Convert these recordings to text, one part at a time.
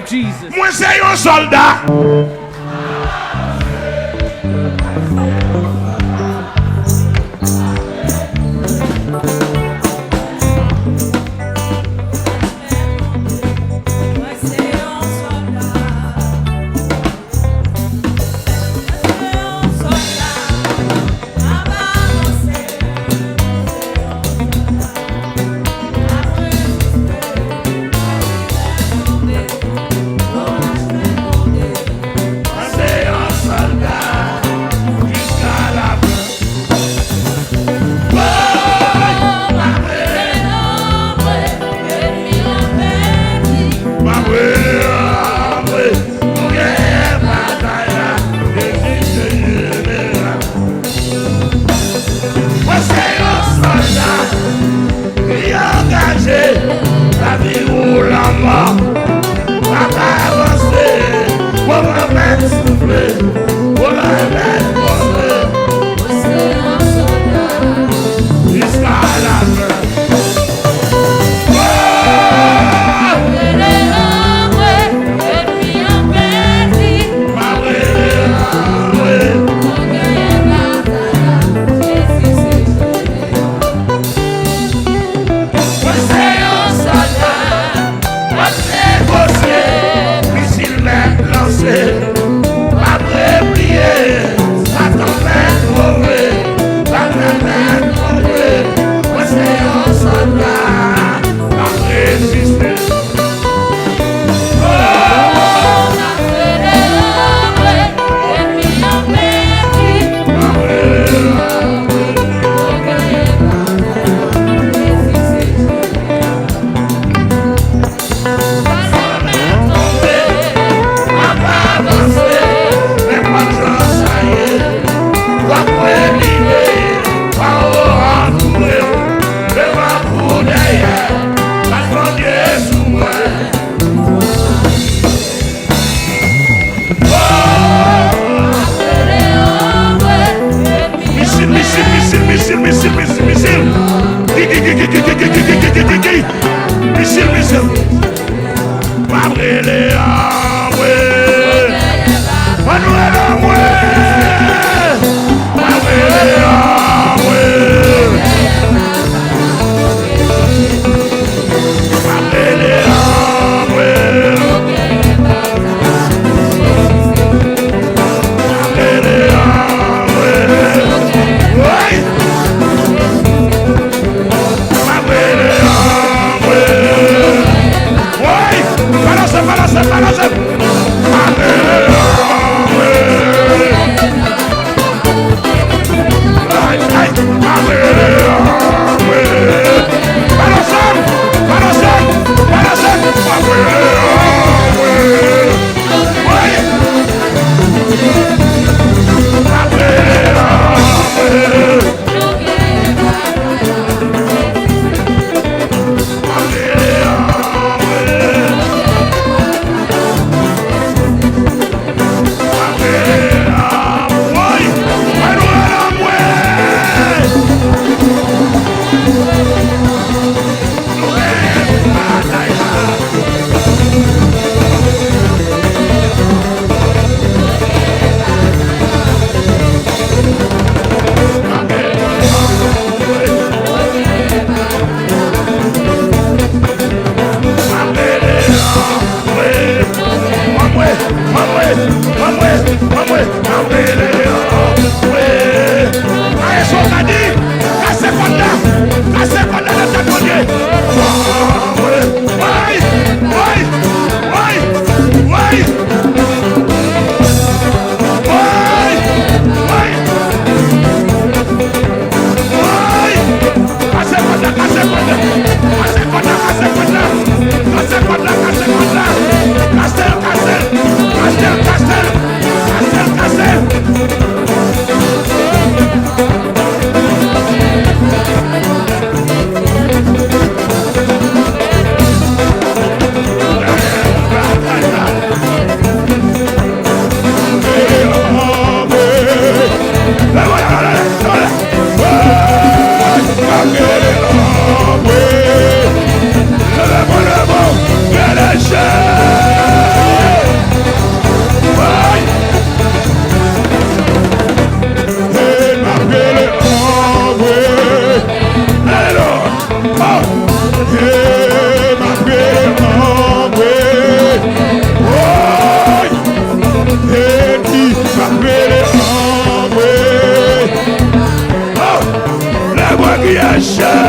Jesus. Moi c'est un soldat. Engage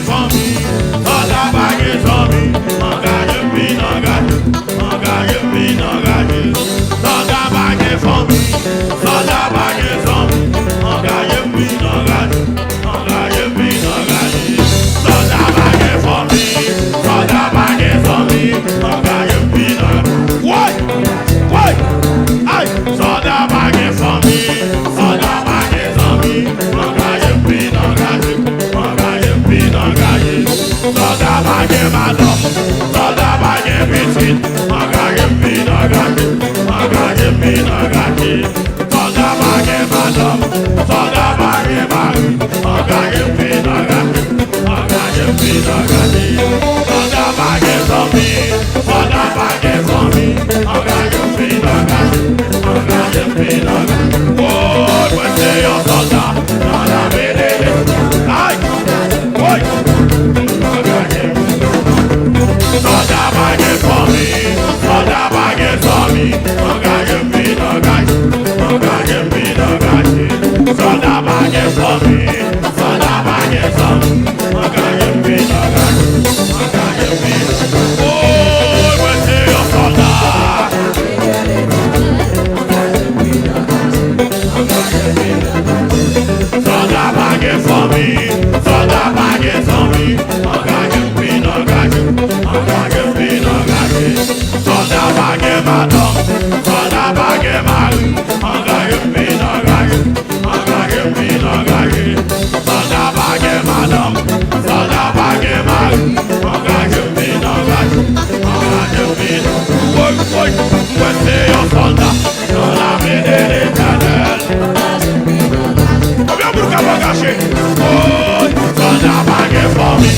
for me. Soda baggy for me. Engage me, engage. Engage me, engage. Soda baggy for me. Soda baggy for me. Engage me, engage. Engage me, engage. Soda baggy for me. Soda baggy for me. Engage me, engage. What? What? Aye. Soda baggy for me. Soda baggy for me. Engage me, engage. Engage me, engage. Soda baggy madam. Soda baggy bitchin. Engage me, engage. Engage me, engage. Soda baggy madam. Soda baggy man. Engage me, engage. Engage me, engage. Soda baggy for me. Soda baggy for me. Engage me, engage. Engage me, engage. Oh, when say your soda. Soda baby. Aye. Oi. Engage me. Soda baggy for me. Soda baggy for me. Engage me, engage. Engage me, engage. Soda baggy for me. Soda baggy for me. Engage me, engage. Engage me. Oh, when say your soda. Soda baggy for me. Soda baggy for me. Engage me, engage. Engage me, engage. Soda baggy madam. Soda baggy man. Engage me, engage. Engage me, engage. Soda baggy madam. Soda baggy man. Engage me, engage. Engage me. Woi, woi. When say your soda. Soda me de l'éternel. Combien vous le bagagez? Oh, soda baggy for me.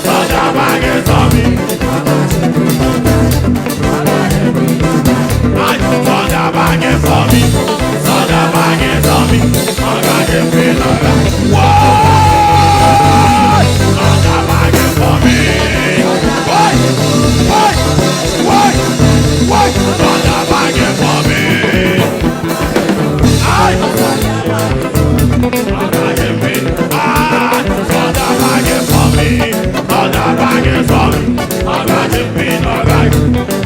Soda baggy for me. Soda baggy for me. Soda baggy for me. Engage me, engage. Why? Soda baggy for me. Why? Why? Why? Why? Soda baggy for me. Aye. Engage me. Ah, soda baggy for me. Soda baggy for me. Engage me, engage.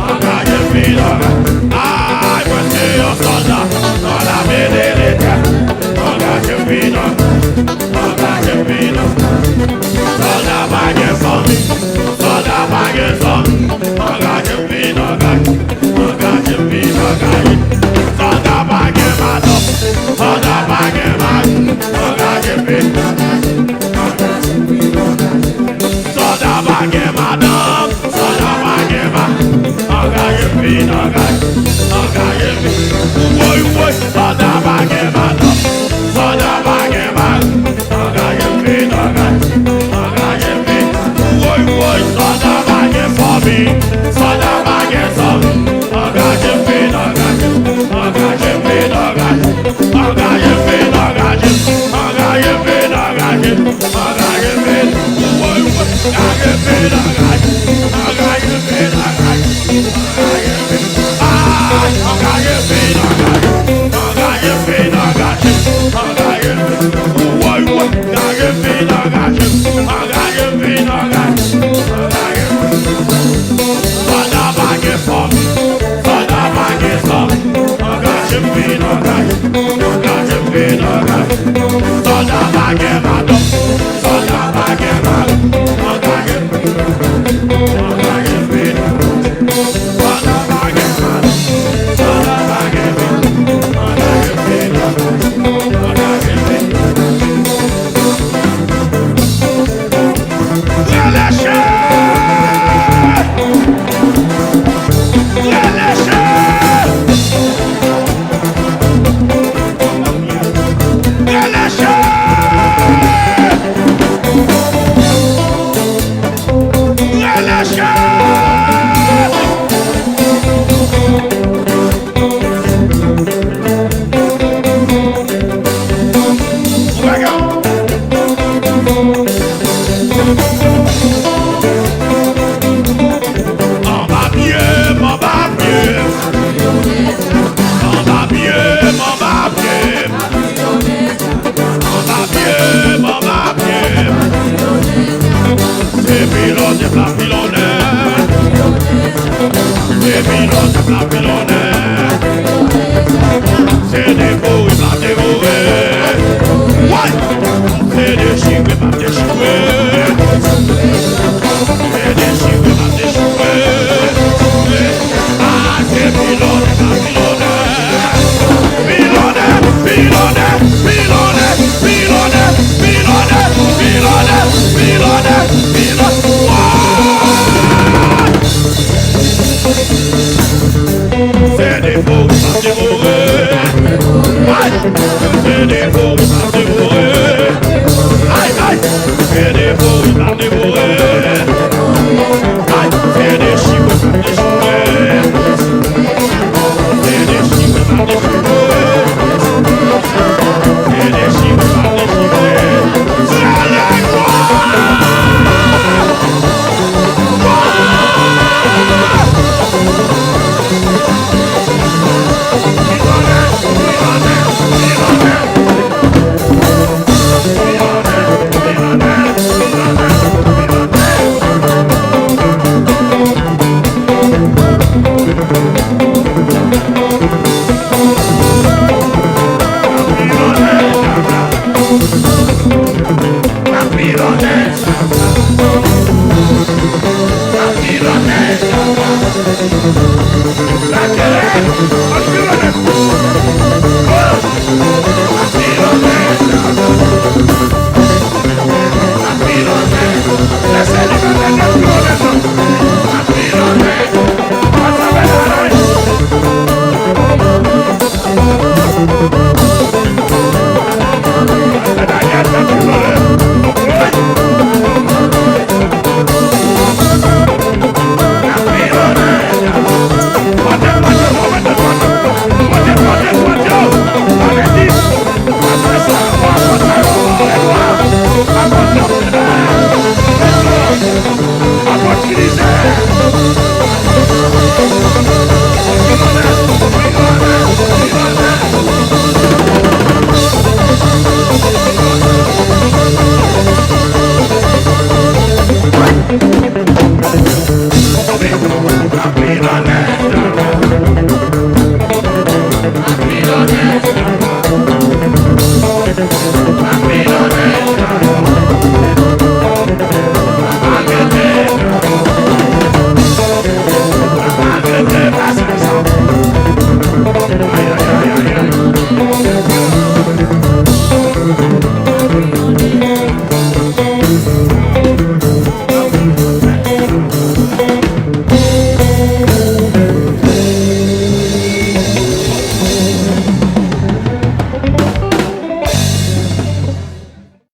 Engage me, engage. I will see your soda. Soda me de l'éternel. Engage me, engage me, soda baggy for me. Soda baggy for me. Engage me, engage. Engage me, engage. Soda baggy madam. Soda baggy man. Engage me. Soda baggy madam. Soda baggy man. Engage me, engage. Engage me. Woi, woi. Soda baggy madam. Soda baggy man. Engage me, engage. Engage me. Woi, woi. Soda baggy for me. Soda baggy for me. Engage me, engage. Engage me, engage. Engage me, engage. Engage me, engage. Engage me. Woi, woi. Engage me, engage. Engage me, engage. Engage me. Ah, engage me, engage. Engage me, engage. Engage me. Woi, woi. Engage me, engage. Engage me, engage. Engage me. Soda baggy for me. Soda baggy for me. Engage me, engage. Engage me, engage. Soda baggy madam. Soda baggy man. Engage me. Engage me. Soda baggy man. Soda baggy man. Engage me. Engage me. Relâchez! Relâchez! C'est des beaux, il va dévorer. Ouais. C'est des chiens, il va déchouer. C'est des chiens, il va déchouer. Ah, c'est Pilonne, Pilonne, Pilonne, Pilonne, Pilonne, Pilonne, Pilonne, Pilonne, Pilonne, c'est des faux, c'est des faux, c'est des faux.